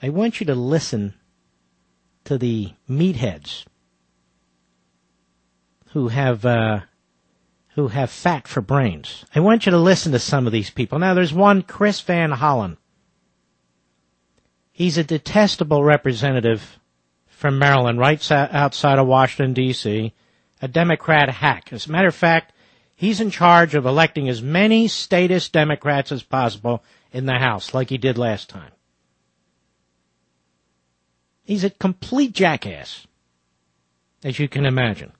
I want you to listen to the meatheads who have fat for brains. I want you to listen to some of these people. Now, there's one, Chris Van Hollen. He's a detestable representative from Maryland, right outside of Washington, D.C., a Democrat hack. As a matter of fact, he's in charge of electing as many statist Democrats as possible in the House, like he did last time. He's a complete jackass, as you can imagine.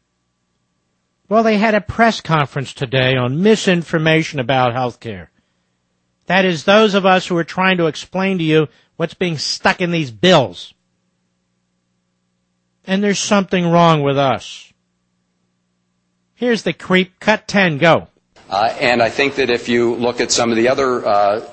Well, they had a press conference today on misinformation about health care. That is, those of us who are trying to explain to you what's being stuck in these bills. And there's something wrong with us. Here's the creep. Cut 10. Go. And I think that if you look at some of the other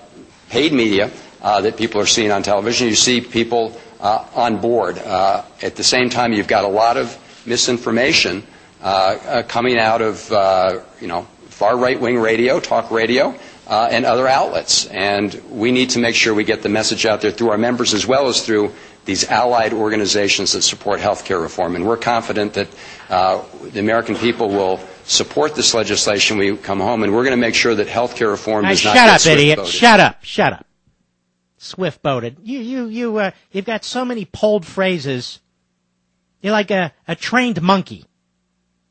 paid media that people are seeing on television, you see people on board. At the same time, you've got a lot of misinformation coming out of, far right-wing radio, talk radio, and other outlets. And we need to make sure we get the message out there through our members as well as through these allied organizations that support health care reform. And we're confident that the American people will support this legislation when we come home, and we're going to make sure that health care reform does not get swift-voted. Shut up, idiot. Shut up. Swift-voted. You've got so many pulled phrases. You're like a trained monkey.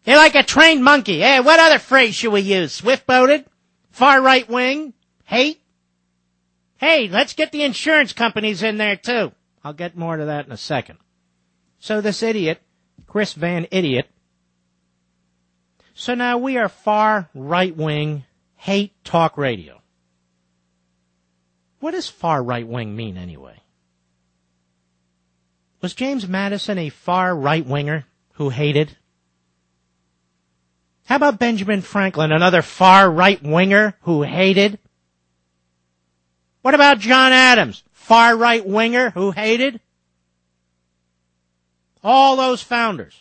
You're like a trained monkey. Hey, what other phrase should we use? Swift-voted? Far right wing? Hate? Hey, let's get the insurance companies in there, too. I'll get more to that in a second. So this idiot, Chris Van Idiot. So now we are far right wing, hate talk radio. What does far right wing mean anyway? Was James Madison a far right winger who hated? How about Benjamin Franklin, another far right winger who hated? What about John Adams, far right winger who hated? All those founders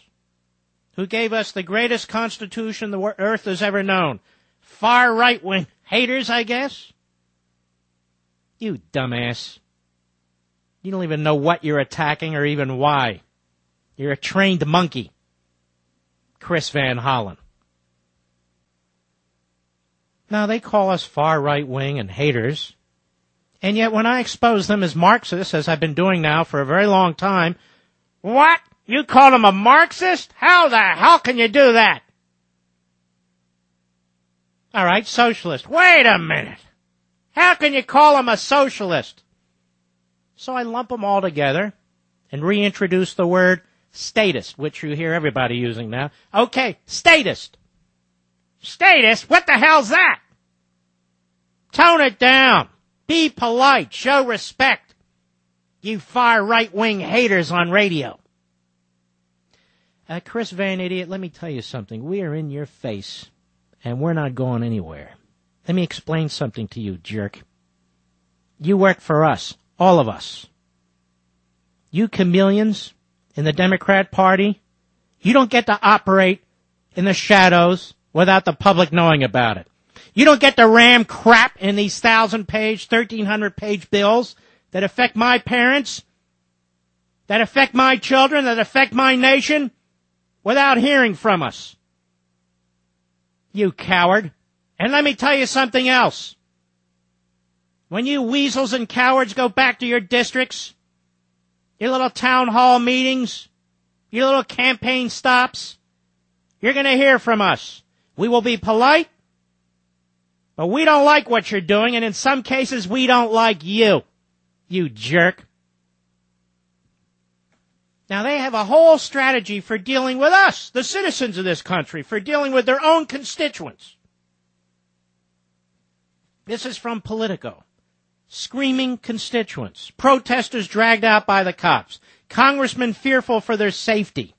who gave us the greatest constitution the earth has ever known. Far right wing haters, I guess? You dumbass. You don't even know what you're attacking or even why. You're a trained monkey. Chris Van Hollen. Now, they call us far right wing and haters. And yet when I expose them as Marxists, as I've been doing now for a very long time, what? You call them a Marxist? How the hell can you do that? All right, socialist. Wait a minute. How can you call them a socialist? So I lump them all together and reintroduce the word statist, which you hear everybody using now. Okay, statist. Statist? What the hell's that? Tone it down. Be polite. Show respect. You far right-wing haters on radio. Chris Van Idiot, let me tell you something. We are in your face, and we're not going anywhere. Let me explain something to you, jerk. You work for us, all of us. You chameleons in the Democrat Party, you don't get to operate in the shadows without the public knowing about it. You don't get to ram crap in these 1,000-page, 1,300-page bills that affect my parents, that affect my children, that affect my nation, without hearing from us. You coward. And let me tell you something else. When you weasels and cowards go back to your districts, your little town hall meetings, your little campaign stops, you're going to hear from us. We will be polite, but we don't like what you're doing, and in some cases, we don't like you, you jerk. Now, they have a whole strategy for dealing with us, the citizens of this country, for dealing with their own constituents. This is from Politico. Screaming constituents, protesters dragged out by the cops, congressmen fearful for their safety.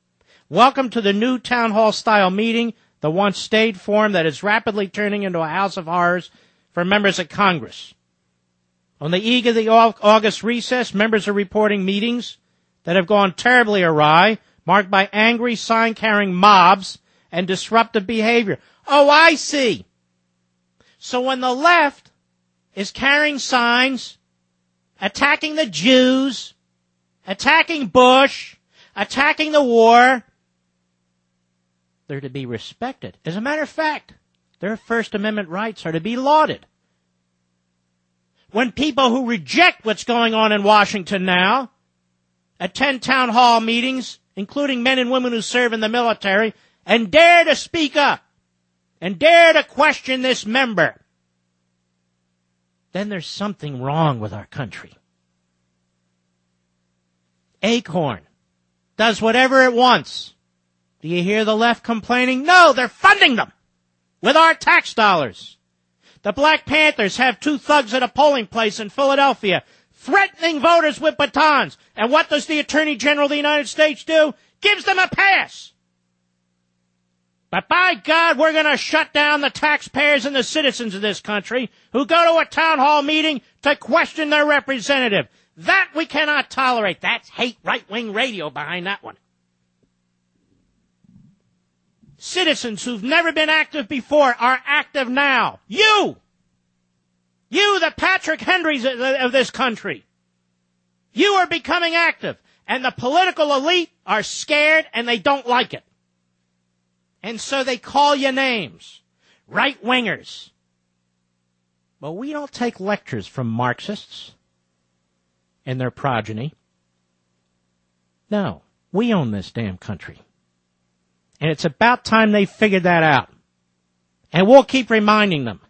Welcome to the new town hall-style meeting, the once staid form that is rapidly turning into a house of horrors for members of Congress. On the eve of the August recess, members are reporting meetings that have gone terribly awry, marked by angry, sign-carrying mobs and disruptive behavior. Oh, I see. So when the left is carrying signs, attacking the Jews, attacking Bush, attacking the war. They're to be respected. As a matter of fact, their First Amendment rights are to be lauded. When people who reject what's going on in Washington now attend town hall meetings, including men and women who serve in the military, and dare to speak up, and dare to question this member, then there's something wrong with our country. A.C.O.R.N does whatever it wants. Do you hear the left complaining? No, they're funding them with our tax dollars. The Black Panthers have 2 thugs at a polling place in Philadelphia threatening voters with batons. And what does the Attorney General of the United States do? Gives them a pass. But by God, we're going to shut down the taxpayers and the citizens of this country who go to a town hall meeting to question their representative. That we cannot tolerate. That's hate right-wing radio behind that one. Citizens who've never been active before are active now. You, the Patrick Henrys of this country, you are becoming active. And the political elite are scared and they don't like it. And so they call you names. Right-wingers. But we don't take lectures from Marxists and their progeny. No, we own this damn country. And it's about time they figured that out. And we'll keep reminding them.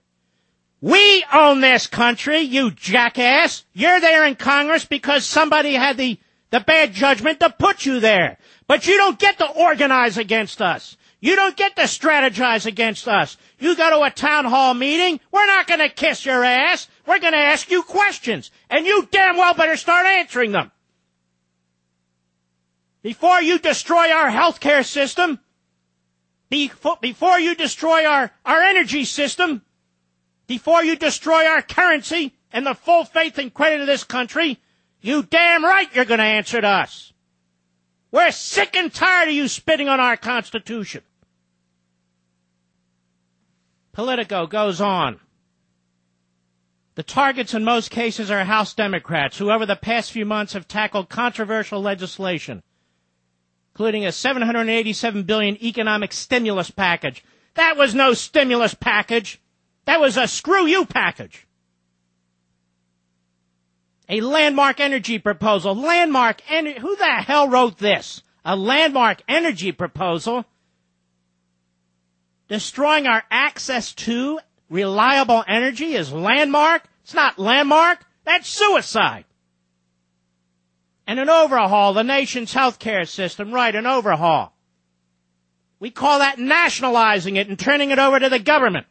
We own this country, you jackass. You're there in Congress because somebody had the bad judgment to put you there. But you don't get to organize against us. You don't get to strategize against us. You go to a town hall meeting, we're not going to kiss your ass. We're going to ask you questions. And you damn well better start answering them. Before you destroy our healthcare system, before you destroy our energy system, before you destroy our currency and the full faith and credit of this country, you damn right you're going to answer to us. We're sick and tired of you spitting on our Constitution. Politico goes on. The targets in most cases are House Democrats who over the past few months have tackled controversial legislation, including a $787 billion economic stimulus package. That was no stimulus package. That was a screw you package. A landmark energy proposal. Who the hell wrote this? A landmark energy proposal destroying our access to reliable energy is landmark? It's not landmark. That's suicide. And an overhaul of the nation's healthcare system. Right, an overhaul. We call that nationalizing it and turning it over to the government.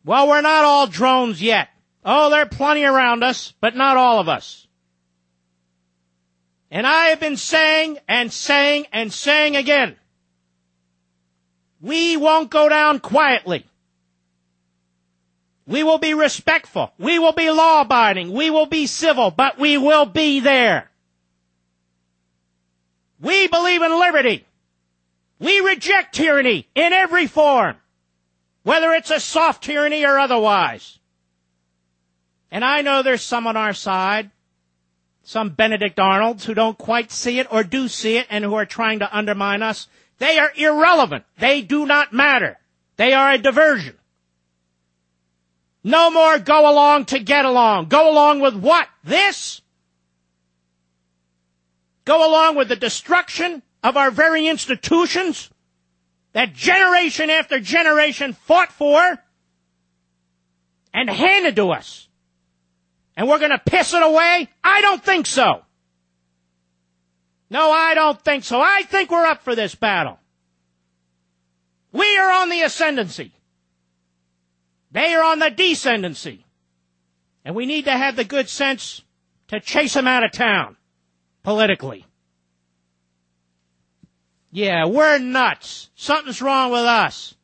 Well, we're not all drones yet. Oh, there are plenty around us, but not all of us. And I have been saying and saying and saying again, we won't go down quietly. We will be respectful. We will be law-abiding. We will be civil, but we will be there. We believe in liberty. We reject tyranny in every form, whether it's a soft tyranny or otherwise. And I know there's some on our side, some Benedict Arnolds who don't quite see it or do see it and who are trying to undermine us. They are irrelevant. They do not matter. They are a diversion. No more go along to get along. Go along with what? This? Go along with the destruction of our very institutions that generation after generation fought for and handed to us. And we're going to piss it away? I don't think so. No, I don't think so. I think we're up for this battle. We are on the ascendancy. They are on the descendancy. And we need to have the good sense to chase them out of town, politically. Yeah, we're nuts. Something's wrong with us.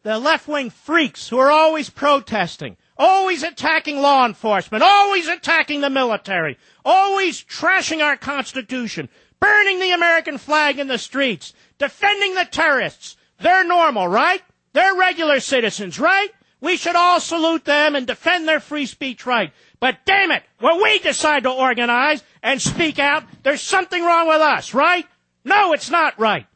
The left-wing freaks who are always protesting, always attacking law enforcement, always attacking the military, always trashing our Constitution, burning the American flag in the streets, defending the terrorists. They're normal, right? They're regular citizens, right? We should all salute them and defend their free speech right. But damn it, when we decide to organize and speak out, there's something wrong with us, right? No, it's not right.